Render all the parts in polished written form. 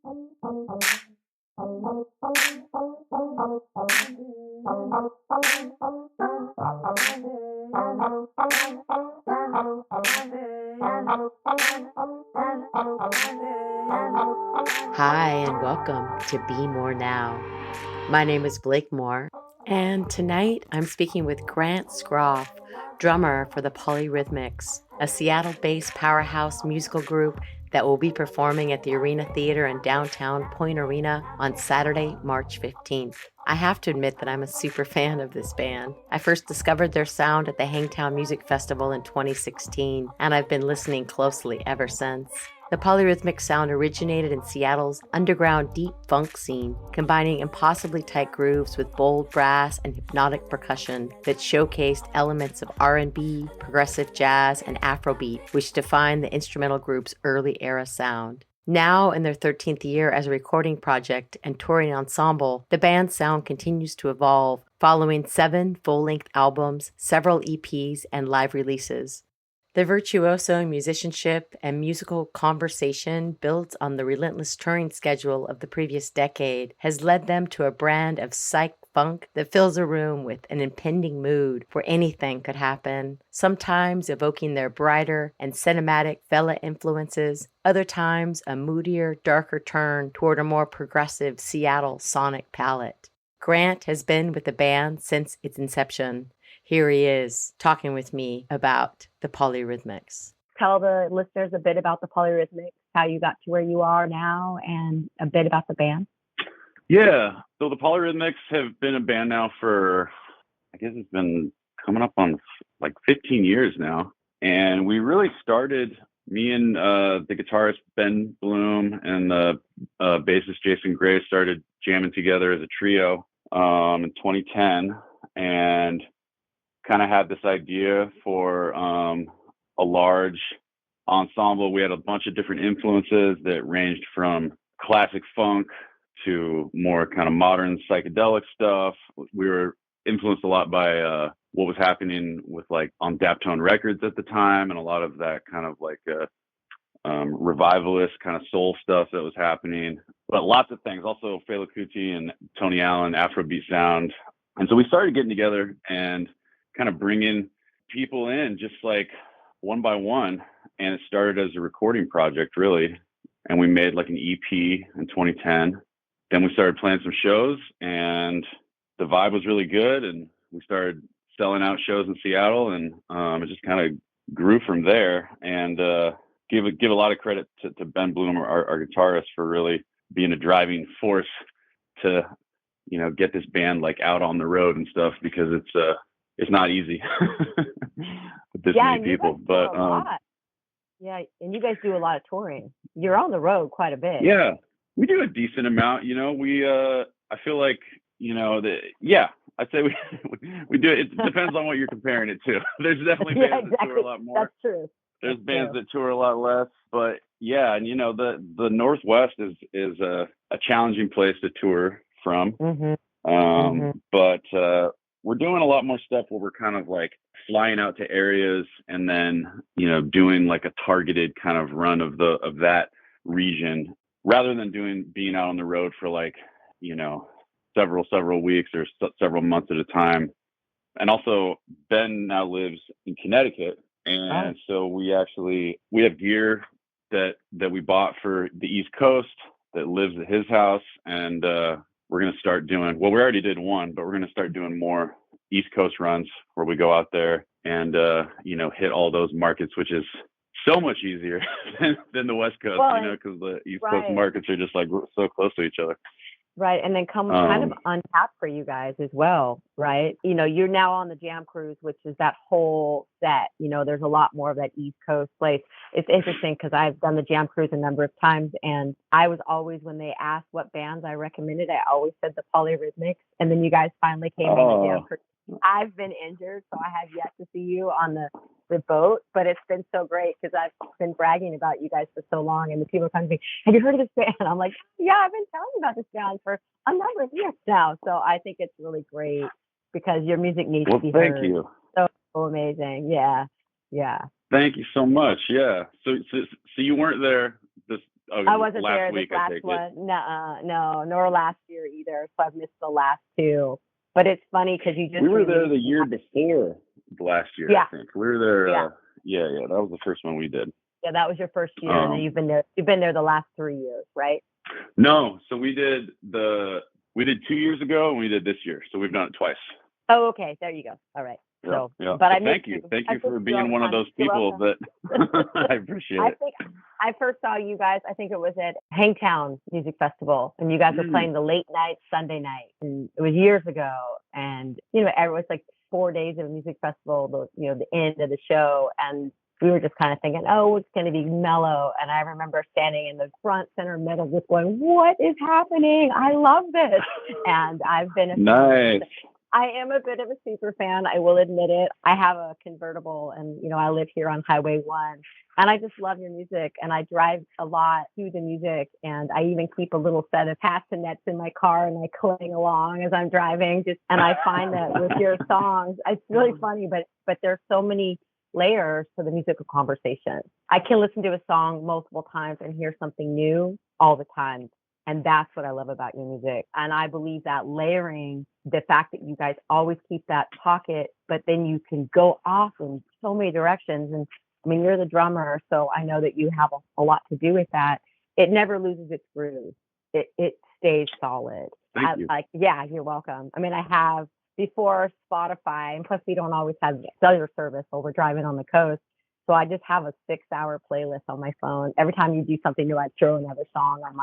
Hi, and welcome to Be More Now. My name is Blake Moore, and tonight I'm speaking with Grant Scroff, drummer for the Polyrhythmics, a Seattle-based powerhouse musical group that will be performing at the Arena Theater in downtown Point Arena on Saturday, March 15th. I have to admit that I'm a super fan of this band. I first discovered their sound at the Hangtown Music Festival in 2016, and I've been listening closely ever since. The Polyrhythmic sound originated in Seattle's underground deep funk scene, combining impossibly tight grooves with bold brass and hypnotic percussion that showcased elements of R&B, progressive jazz, and Afrobeat, which defined the instrumental group's early era sound. Now, in their 13th year as a recording project and touring ensemble, the band's sound continues to evolve, following 7 full-length albums, several EPs, and live releases. The virtuoso musicianship and musical conversation built on the relentless touring schedule of the previous decade has led them to a brand of psych-funk that fills a room with an impending mood where anything could happen, sometimes evoking their brighter and cinematic Fela-influences, other times a moodier, darker turn toward a more progressive Seattle sonic palette. Grant has been with the band since its inception. Here he is talking with me about the Polyrhythmics. Tell the listeners a bit about the Polyrhythmics, how you got to where you are now, and a bit about the band. Yeah, so the Polyrhythmics have been a band now for, I guess it's been coming up on like 15 years now. And we really started, me and the guitarist Ben Bloom and the bassist Jason Gray started jamming together as a trio in 2010. And kind of had this idea for a large ensemble. We had a bunch of different influences that ranged from classic funk to more kind of modern psychedelic stuff. We were influenced a lot by what was happening with like on Daptone Records at the time, and a lot of that kind of like revivalist kind of soul stuff that was happening. But lots of things, also Fela Kuti and Tony Allen, Afrobeat sound. And so we started getting together and kind of bringing people in just like one by one, and it started as a recording project really, and we made like an EP in 2010. Then we started playing some shows and the vibe was really good, and we started selling out shows in Seattle, and it just kind of grew from there. And give a lot of credit to Ben Bloom, our guitarist, for really being a driving force to get this band like out on the road and stuff, because it's not easy with this many people. But yeah, and you guys do a lot of touring. You're on the road quite a bit. Yeah, we do a decent amount. We I feel like I'd say we do it. It depends on what you're comparing it to. There's definitely bands that tour a lot more. That's true. There's bands that tour a lot less, but yeah, and the Northwest is a challenging place to tour from. But we're doing a lot more stuff where we're kind of like flying out to areas and then, doing like a targeted kind of run of that region, rather than being out on the road for like, several weeks or several months at a time. And also Ben now lives in Connecticut. And so we have gear that we bought for the East Coast that lives at his house. And, we're going to start doing, we already did one, but we're going to start doing more East Coast runs where we go out there and, hit all those markets, which is so much easier than the West Coast, because the East Coast markets are just like so close to each other. Right. And then come kind of untapped for you guys as well, right? You're now on the Jam Cruise, which is that whole set. There's a lot more of that East Coast place. It's interesting because I've done the Jam Cruise a number of times, and I was always, when they asked what bands I recommended, I always said the Polyrhythmics. And then you guys finally came in the Jam Cruise. I've been injured, so I have yet to see you on the boat, but it's been so great because I've been bragging about you guys for so long, and the people come to me, have you heard of this band? I'm like, yeah, I've been telling you about this band for a number of years now. So I think it's really great because your music needs to be heard. Thank you. So amazing. Yeah. Thank you so much. Yeah. So you weren't there this Oh, I wasn't last there week, this last one. No, nor last year either. So I've missed the last two. But it's funny because you just we were there the year before last year. Yeah. I think we were there. Yeah. That was the first one we did. Yeah, that was your first year, and then you've been there. You've been there the last 3 years, right? No, so we did 2 years ago, and we did this year. So we've done it twice. Oh, okay. There you go. All right. Yeah, So, yeah. but thank you for being one of those people that I appreciate it. I think I first saw you guys. I think it was at Hangtown Music Festival, and you guys were playing the late night Sunday night, and it was years ago. And it was like 4 days of a music festival. The end of the show, and we were just kind of thinking, oh, it's going to be mellow. And I remember standing in the front center middle, just going, "What is happening? I love this!" And I've been nice. I am a bit of a super fan. I will admit it. I have a convertible and, I live here on Highway 1 and I just love your music and I drive a lot to the music and I even keep a little set of castanets in my car and I cling along as I'm driving and I find that with your songs, it's really funny, but there's so many layers to the musical conversation. I can listen to a song multiple times and hear something new all the time. And that's what I love about your music. And I believe that layering, the fact that you guys always keep that pocket, but then you can go off in so many directions. And I mean, you're the drummer, so I know that you have a lot to do with that. It never loses its groove. It stays solid. Thank you. Yeah, you're welcome. I mean, I have before Spotify, and plus we don't always have cellular service while we're driving on the coast. So I just have a 6-hour playlist on my phone. Every time you do something new, I throw another song on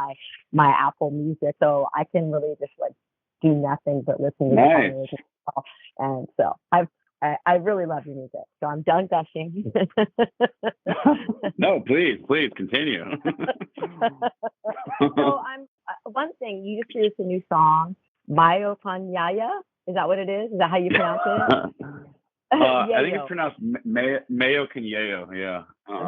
my Apple Music. So I can really just do nothing but listen to nice. music. And so I really love your music. So I'm done gushing. No, please continue. So one thing, you just released a new song, Mayo Kanyaya. Is that what it is? Is that how you pronounce it? I think it's pronounced Mayo Kanyeo, yeah.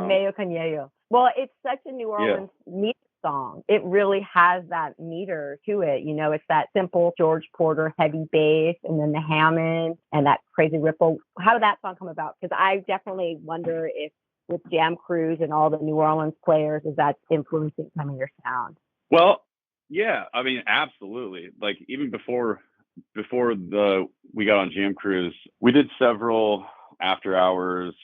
Mayo Kanyeo. Well, it's such a New Orleans meter song. It really has that meter to it. It's that simple George Porter heavy bass and then the Hammond and that crazy ripple. How did that song come about? Because I definitely wonder if with Jam Cruise and all the New Orleans players, is that influencing some of your sound? Well, yeah, I mean, absolutely. Like even before we got on Jam Cruise, we did several after hours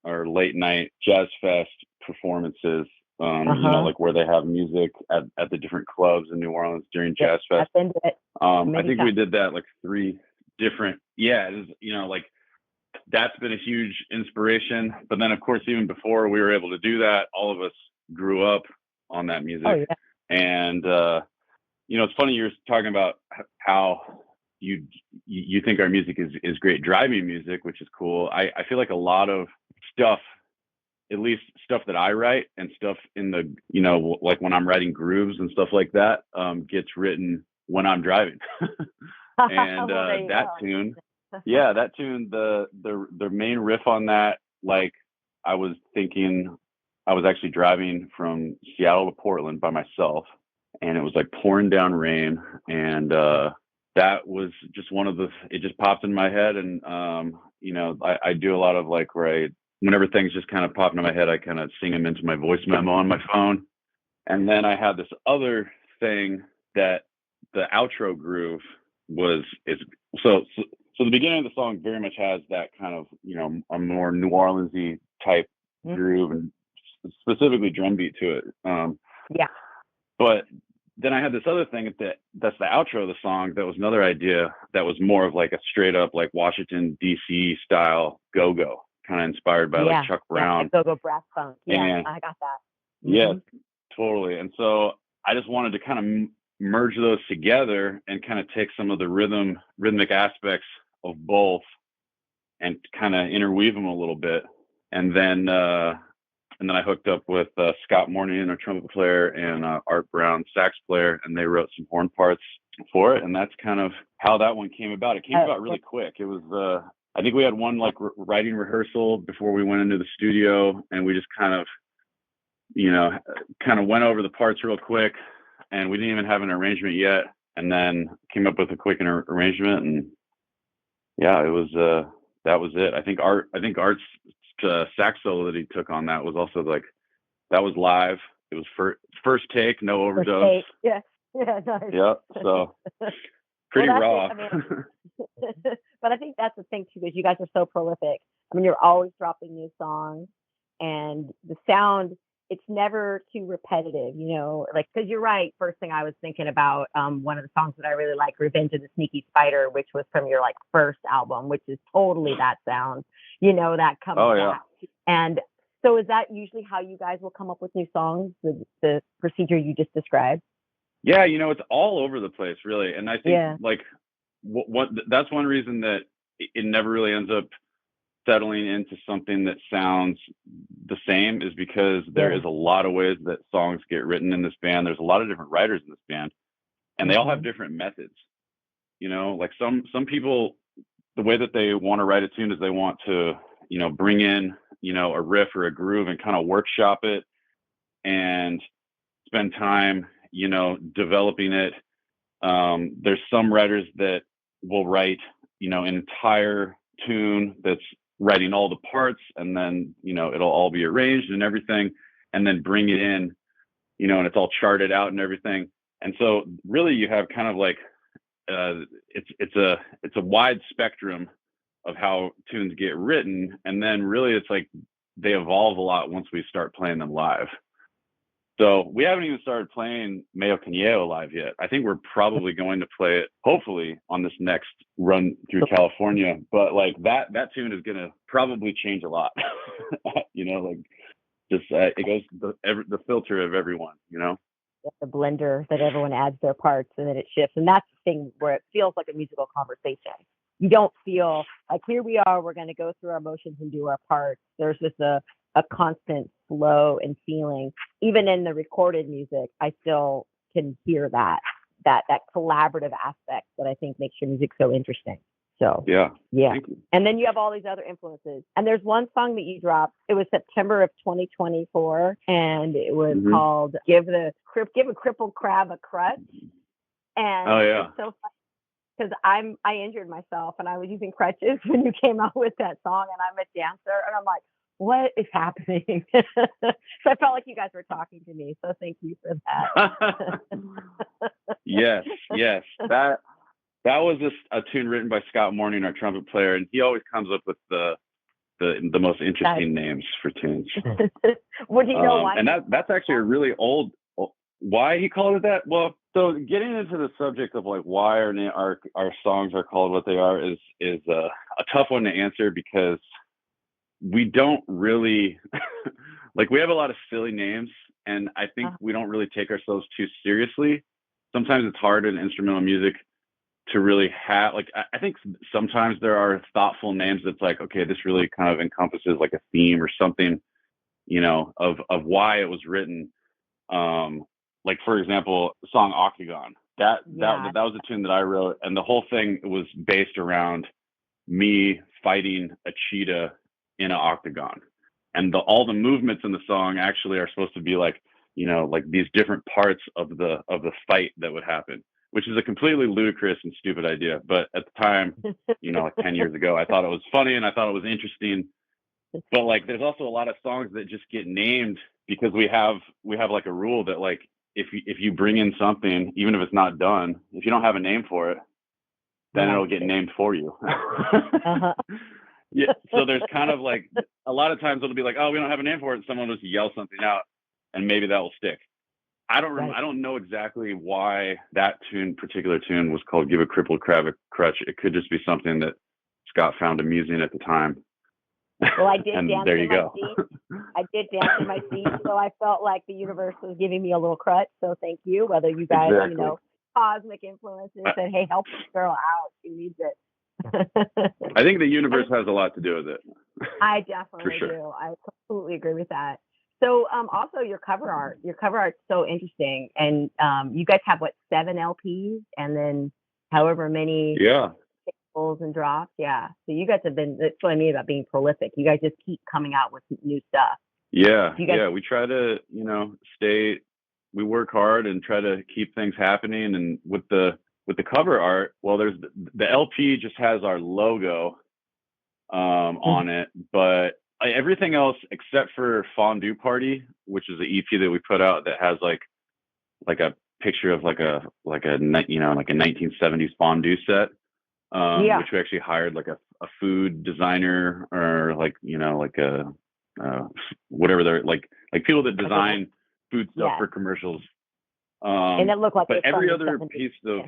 or late night jazz fest performances, like where they have music at the different clubs in New Orleans during Jazz Fest. I think we did that like 3 different, like that's been a huge inspiration. But then of course, even before we were able to do that, all of us grew up on that music. Oh, yeah. And, it's funny you're talking about how you think our music is great driving music, which is cool. I feel like a lot of stuff, at least stuff that I write and stuff in the, like when I'm writing grooves and stuff like that, gets written when I'm driving. And that tune, the main riff on that, like I was thinking I was actually driving from Seattle to Portland by myself and it was like pouring down rain and that was just it just popped in my head. And, I do a lot of like where whenever things just kind of pop into my head, I kind of sing them into my voice memo on my phone. And then I had this other thing that the outro groove so the beginning of the song very much has that kind of, a more New Orleans-y type groove and specifically drum beat to it. But then I had this other thing that's the outro of the song. That was another idea that was more of like a straight up like Washington DC style go-go, kind of inspired by like Chuck Brown. Go-go brass funk. Yeah, I got that. Mm-hmm. Yeah, totally. And so I just wanted to kind of merge those together and kind of take some of the rhythmic aspects of both and kind of interweave them a little bit. And then I hooked up with Scott Morning, a trumpet player, and Art Brown, sax player, and they wrote some horn parts for it. And that's kind of how that one came about. It came about really quick. It was, I think we had one like writing rehearsal before we went into the studio, and we just kind of went over the parts real quick, and we didn't even have an arrangement yet. And then came up with a quick arrangement, and yeah, it was that was it. I think Art's sax solo that he took on that was also like that was live, It was first take, no overdose. First take. Yeah. Yeah, nice. Yep. So pretty raw. But I think that's the thing too, because you guys are so prolific. I mean, you're always dropping new songs, and the sound, it's never too repetitive, like, because you're right. First thing I was thinking about, one of the songs that I really like, Revenge of the Sneaky Spider, which was from your like first album, which is totally that sound, that comes back. And so is that usually how you guys will come up with new songs, the procedure you just described? Yeah, it's all over the place, really. And I think like what that's one reason that it never really ends up settling into something that sounds the same, is because there is a lot of ways that songs get written in this band. There's a lot of different writers in this band, and they all have different methods. Like some people, the way that they want to write a tune is they want to, bring in, a riff or a groove and kind of workshop it and spend time, developing it. There's some writers that will write, an entire tune that's writing all the parts, and then, it'll all be arranged and everything, and then bring it in, and it's all charted out and everything. And so really you have kind of like, it's a wide spectrum of how tunes get written. And then really it's like they evolve a lot once we start playing them live. So we haven't even started playing Meo Caneo live yet. I think we're probably going to play it, hopefully, on this next run through California. But like that tune is going to probably change a lot. Like just it goes the filter of everyone. The blender that everyone adds their parts, and then it shifts. And that's the thing where it feels like a musical conversation. You don't feel like, here we are, we're going to go through our motions and do our parts. There's just a constant flow and feeling. Even in the recorded music, I still can hear that collaborative aspect that I think makes your music so interesting. So yeah. And then you have all these other influences. And there's one song that you dropped. It was September of 2024, and it was called "Give a Crippled Crab a Crutch." And it's so funny because I injured myself and I was using crutches when you came out with that song, and I'm a dancer, and I'm like, what is happening? So I felt like you guys were talking to me. So thank you for that. Yes. That was a tune written by Scott Morning, our trumpet player, and he always comes up with the most interesting names for tunes. Well, do you know why? And that's actually a really old. Why he called it that? Well, so getting into the subject of like why our songs are called what they are is a tough one to answer, because we don't really like, we have a lot of silly names, and I think we don't really take ourselves too seriously. Sometimes it's hard in instrumental music to really have, like, I think sometimes there are thoughtful names that's like, okay, this really kind of encompasses like a theme or something, of why it was written. Like, for example, the song Octagon, that was a tune that I wrote, and the whole thing was based around me fighting a cheetah in an octagon. And all the movements in the song actually are supposed to be like, like these different parts of the fight that would happen, which is a completely ludicrous and stupid idea. But at the time, like 10 years ago, I thought it was funny and I thought it was interesting. But like, there's also a lot of songs that just get named because we have like a rule that like, if you bring in something, even if it's not done, if you don't have a name for it, then it'll get named for you. Yeah. So there's kind of like, a lot of times it'll be like, oh, we don't have a name for it. Someone will just yell something out and maybe that will stick. I don't know exactly why that particular tune was called "Give a Crippled Crab a Crutch." It could just be something that Scott found amusing at the time. Well, I did dance in my seat. I did dance in my seat, so I felt like the universe was giving me a little crutch. So thank you. Whether you guys, cosmic influences said, "Hey, help this girl out. She needs it." I think the universe has a lot to do with it. I definitely do. I completely agree with that. So also your cover art's so interesting. And you guys have 7 LPs and then however many singles and drops. Yeah. So you guys have been, that's what I mean about being prolific. You guys just keep coming out with new stuff. Yeah. We try to, we work hard and try to keep things happening. And with the cover art, well, there's the LP just has our logo on it, but everything else except for Fondue Party, which is the EP that we put out that has like a picture of like a 1970s fondue set, which we actually hired like a food designer or like a whatever they're like people that design food stuff for commercials. And it looked like. But every other piece of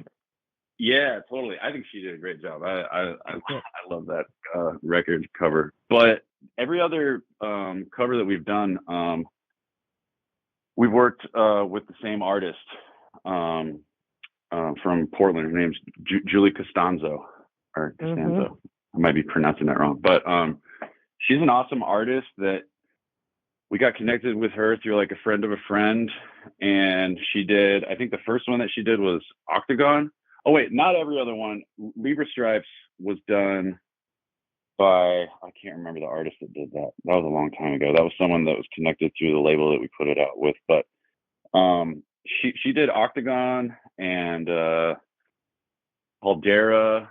yeah, totally. I think she did a great job. I love that record cover. But every other cover that we've done, we've worked with the same artist from Portland. Her name's Julie Costanzo, or Costanzo. I might be pronouncing that wrong, but she's an awesome artist that we got connected with her through like a friend of a friend, and she did. I think the first one that she did was Octagon. Oh wait, not every other one. Libra Stripes was done by, I can't remember the artist that did that. That was a long time ago. That was someone that was connected through the label that we put it out with. But she did Octagon and Caldera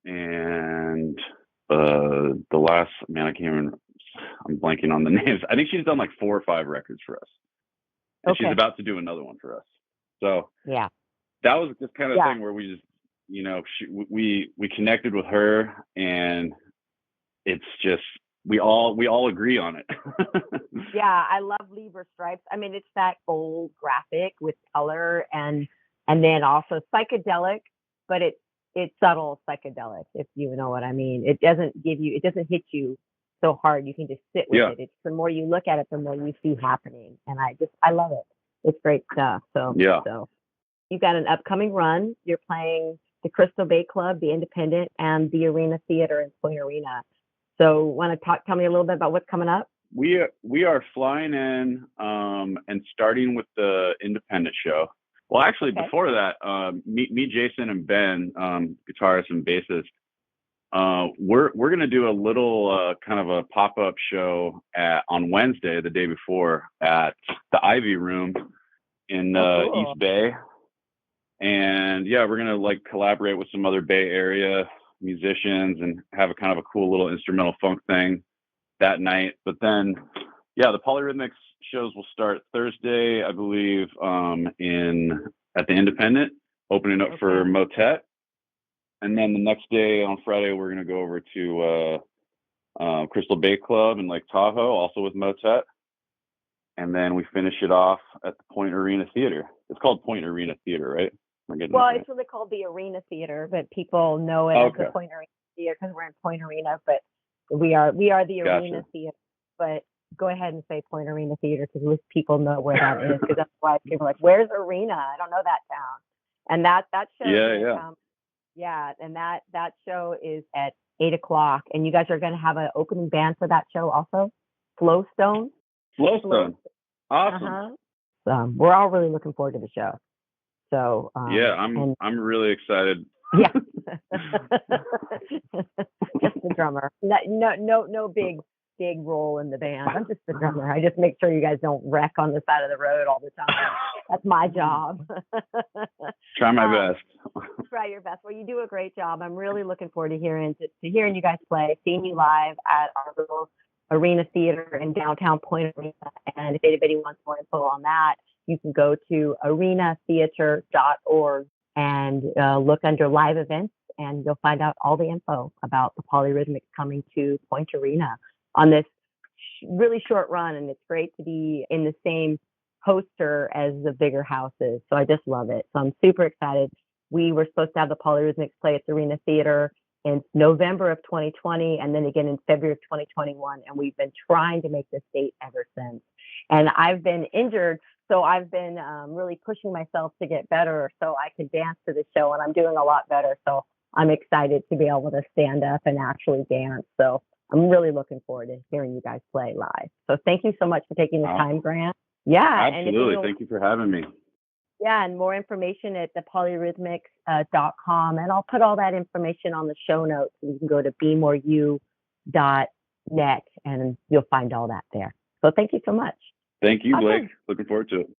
and the last, man, I can't even, I'm blanking on the names. I think she's done like 4 or 5 records for us. And she's about to do another one for us. So yeah, that was just kind of thing where we just, we connected with her, and it's just, we all agree on it. Yeah, I love Libra Stripes. I mean, it's that gold graphic with color and then also psychedelic, but it's subtle psychedelic, if you know what I mean. It doesn't hit you so hard. You can just sit with it. It's the more you look at it, the more you see happening. And I love it. It's great stuff. So you've got an upcoming run. You're playing the Crystal Bay Club, the Independent, and the Arena Theater in Point Arena. So want to tell me a little bit about what's coming up? We are flying in and starting with the Independent show. Well, actually, before that, me, Jason, and Ben, guitarist and bassist, we're going to do a little kind of a pop-up show on Wednesday, the day before, at the Ivy Room in East Bay. And yeah, we're going to like collaborate with some other Bay Area musicians and have a kind of a cool little instrumental funk thing that night. But then, yeah, the Polyrhythmics shows will start Thursday, I believe, at the Independent, opening up for Motet. And then the next day on Friday, we're going to go over to Crystal Bay Club in Lake Tahoe, also with Motet. And then we finish it off at the Point Arena Theater. It's called Point Arena Theater, right? Well, it's really called the Arena Theater, but people know it as the Point Arena Theater because we're in Point Arena, but we are the Arena Theater. But go ahead and say Point Arena Theater because people know where that is, because that's why people are like, where's Arena? I don't know that town. And that show and that show is at 8:00, and you guys are going to have an opening band for that show also, Flowstone. Awesome. We're all really looking forward to the show. So I'm really excited. Yeah. Just the drummer. No big role in the band. I'm just the drummer. I just make sure you guys don't wreck on the side of the road all the time. That's my job. Try my best. Try your best. Well, you do a great job. I'm really looking forward to hearing you guys play, seeing you live at our little Arena Theater in downtown Point Arena. And if anybody wants more info on that, you can go to arenatheater.org and look under live events, and you'll find out all the info about the Polyrhythmics coming to Point Arena on this really short run. And it's great to be in the same poster as the bigger houses. So I just love it. So I'm super excited. We were supposed to have the Polyrhythmics play at the Arena Theater in November of 2020, and then again in February of 2021. And we've been trying to make this date ever since. And I've been injured, so I've been really pushing myself to get better so I could dance to the show, and I'm doing a lot better. So I'm excited to be able to stand up and actually dance. So I'm really looking forward to hearing you guys play live. So thank you so much for taking the time, Grant. Yeah. Absolutely. Thank you for having me. Yeah, and more information at thepolyrhythmics.com. And I'll put all that information on the show notes. You can go to bemoreU.net and you'll find all that there. So thank you so much. Thank you, Blake. Looking forward to it.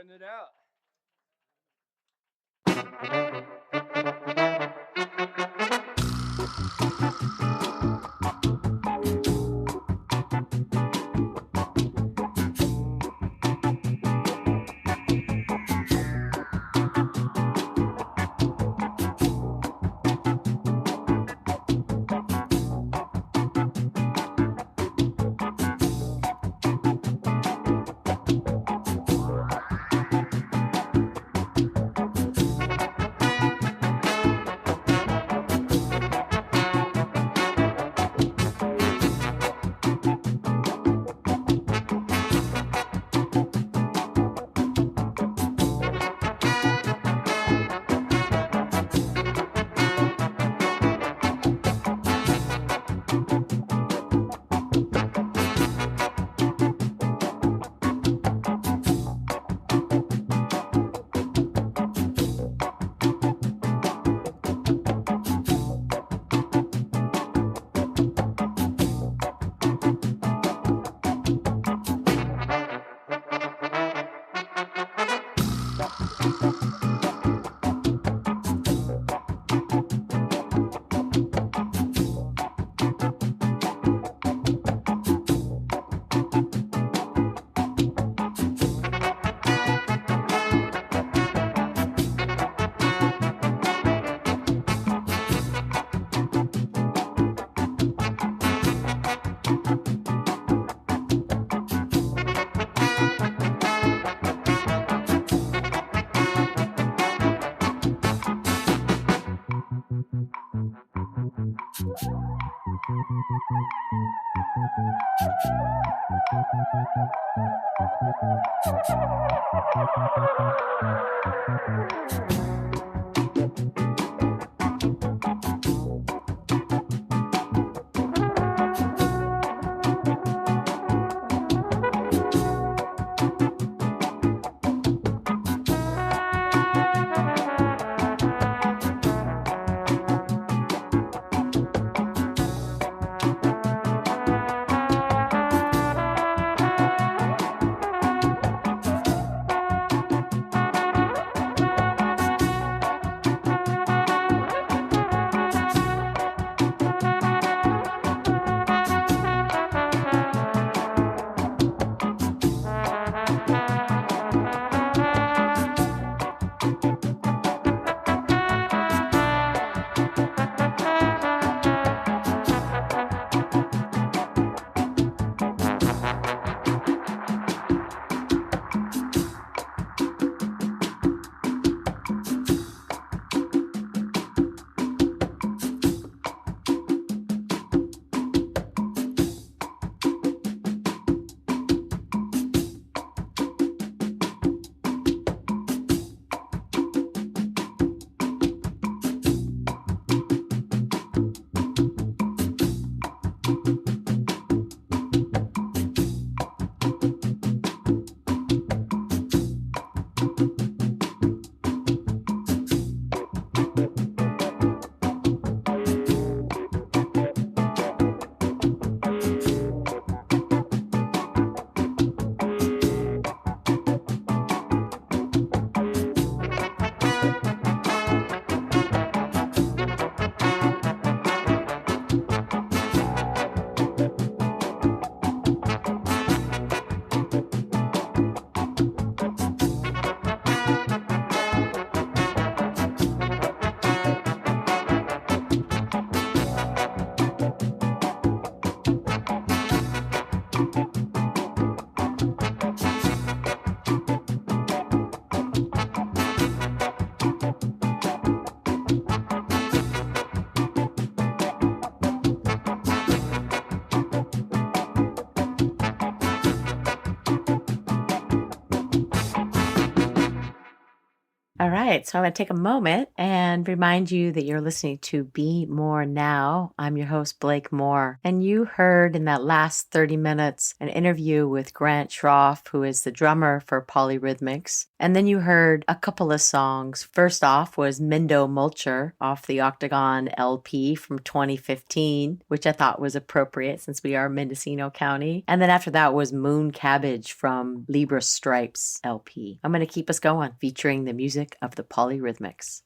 Sweating it out. All right, so I'm going to take a moment and remind you that you're listening to Be More Now. I'm your host, Blake Moore, and you heard in that last 30 minutes an interview with Grant Scroff, who is the drummer for Polyrhythmics, and then you heard a couple of songs. First off was Mindo Mulcher off the Octagon LP from 2015, which I thought was appropriate since we are Mendocino County, and then after that was Moon Cabbage from Libra Stripes LP. I'm going to keep us going, featuring the music of the Polyrhythmics.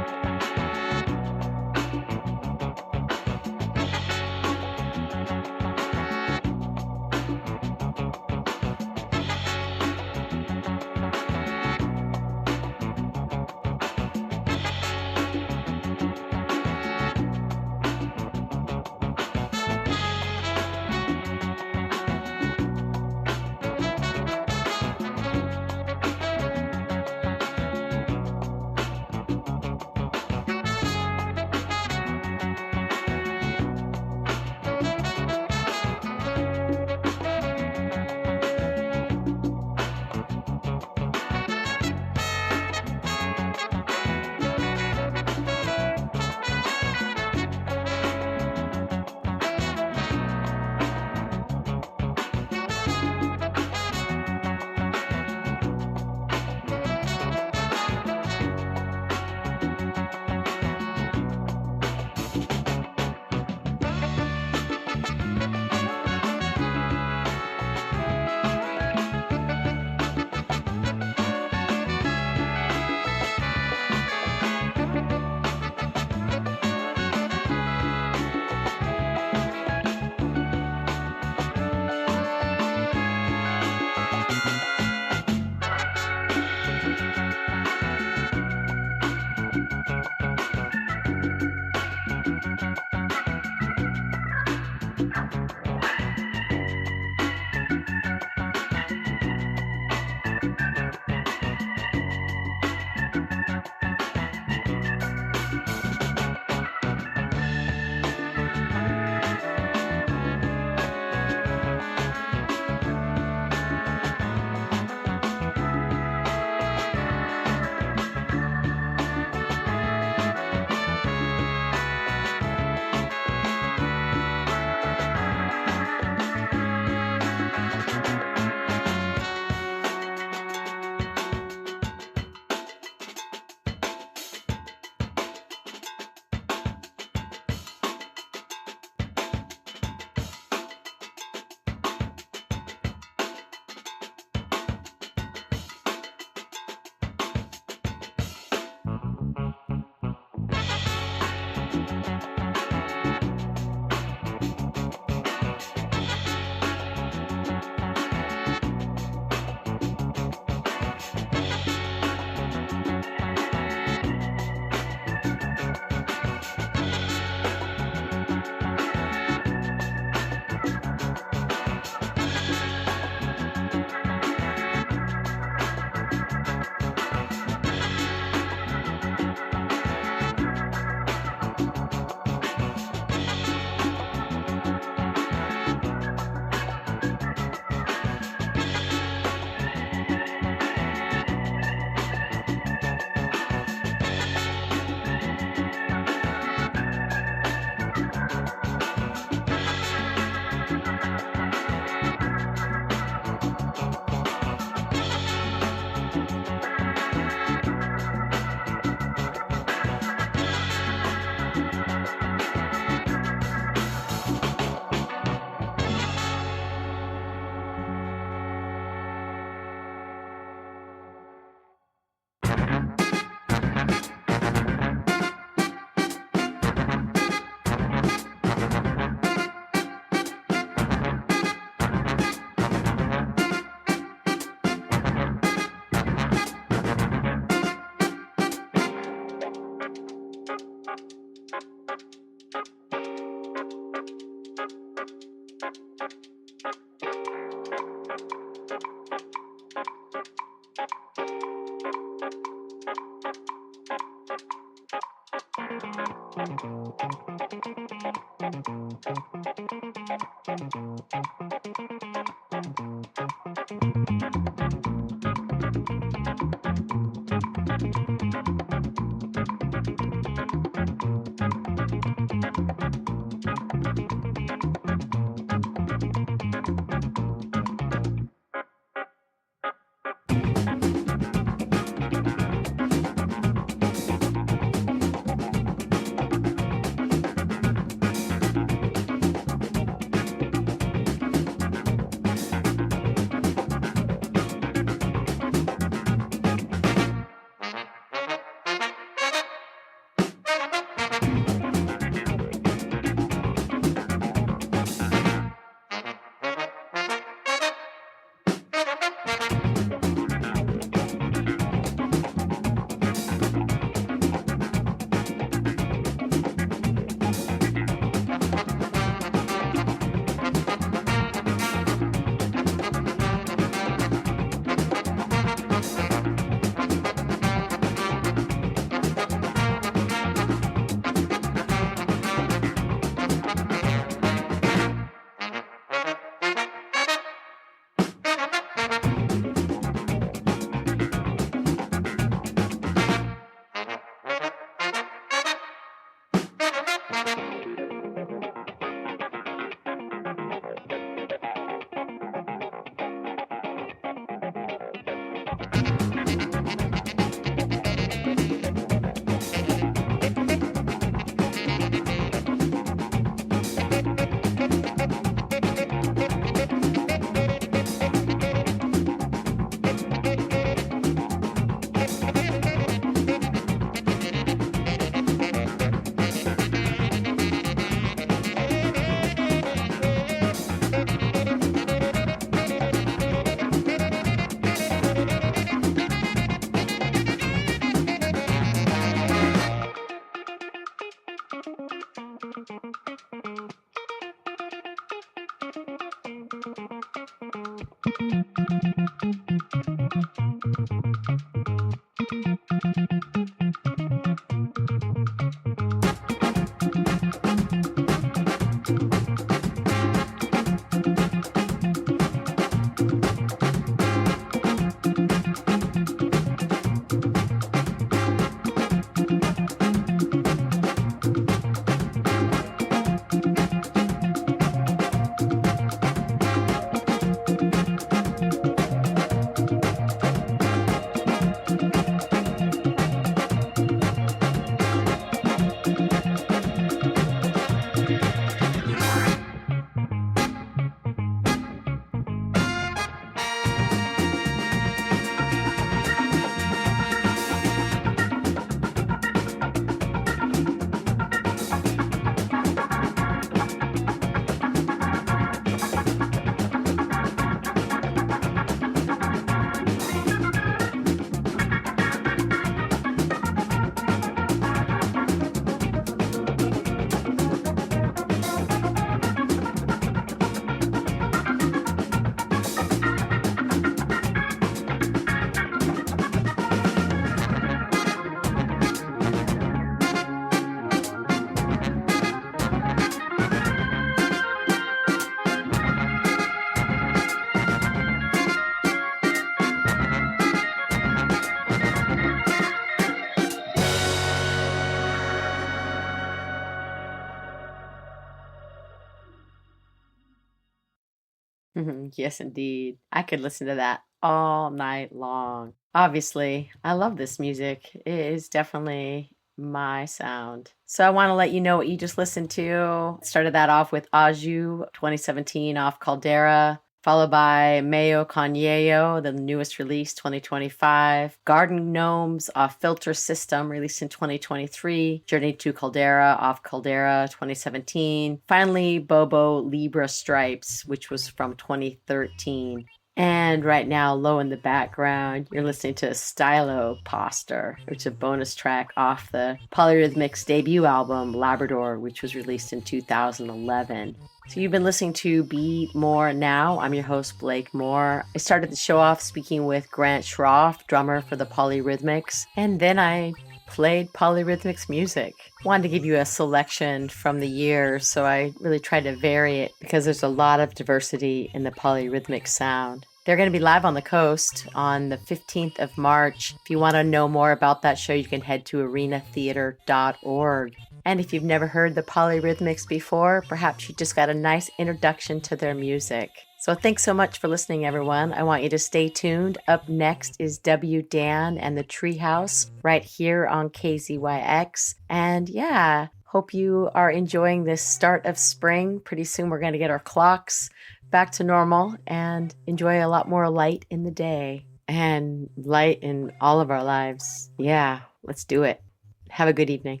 Yes, indeed. I could listen to that all night long. Obviously, I love this music. It is definitely my sound. So I want to let you know what you just listened to. Started that off with Aju 2017 off Caldera, followed by Mayo Conyeyo, the newest release 2025. Garden Gnomes off Filter System, released in 2023. Journey to Caldera off Caldera 2017. Finally, Bobo Libra Stripes, which was from 2013. And right now, low in the background, you're listening to Stylo Poster, which is a bonus track off the Polyrhythmics debut album, Labrador, which was released in 2011. So you've been listening to Be More Now. I'm your host, Blake Moore. I started the show off speaking with Grant Scroff, drummer for the Polyrhythmics, and then I played Polyrhythmics music. Wanted to give you a selection from the year, so I really tried to vary it because there's a lot of diversity in the Polyrhythmic sound. They're going to be live on the coast on the 15th of March. If you want to know more about that show, you can head to arenatheater.org. And if you've never heard the Polyrhythmics before, perhaps you just got a nice introduction to their music. So thanks so much for listening, everyone. I want you to stay tuned. Up next is W. Dan and the Treehouse right here on KZYX. And yeah, hope you are enjoying this start of spring. Pretty soon we're going to get our clocks back to normal and enjoy a lot more light in the day and light in all of our lives. Yeah, let's do it. Have a good evening.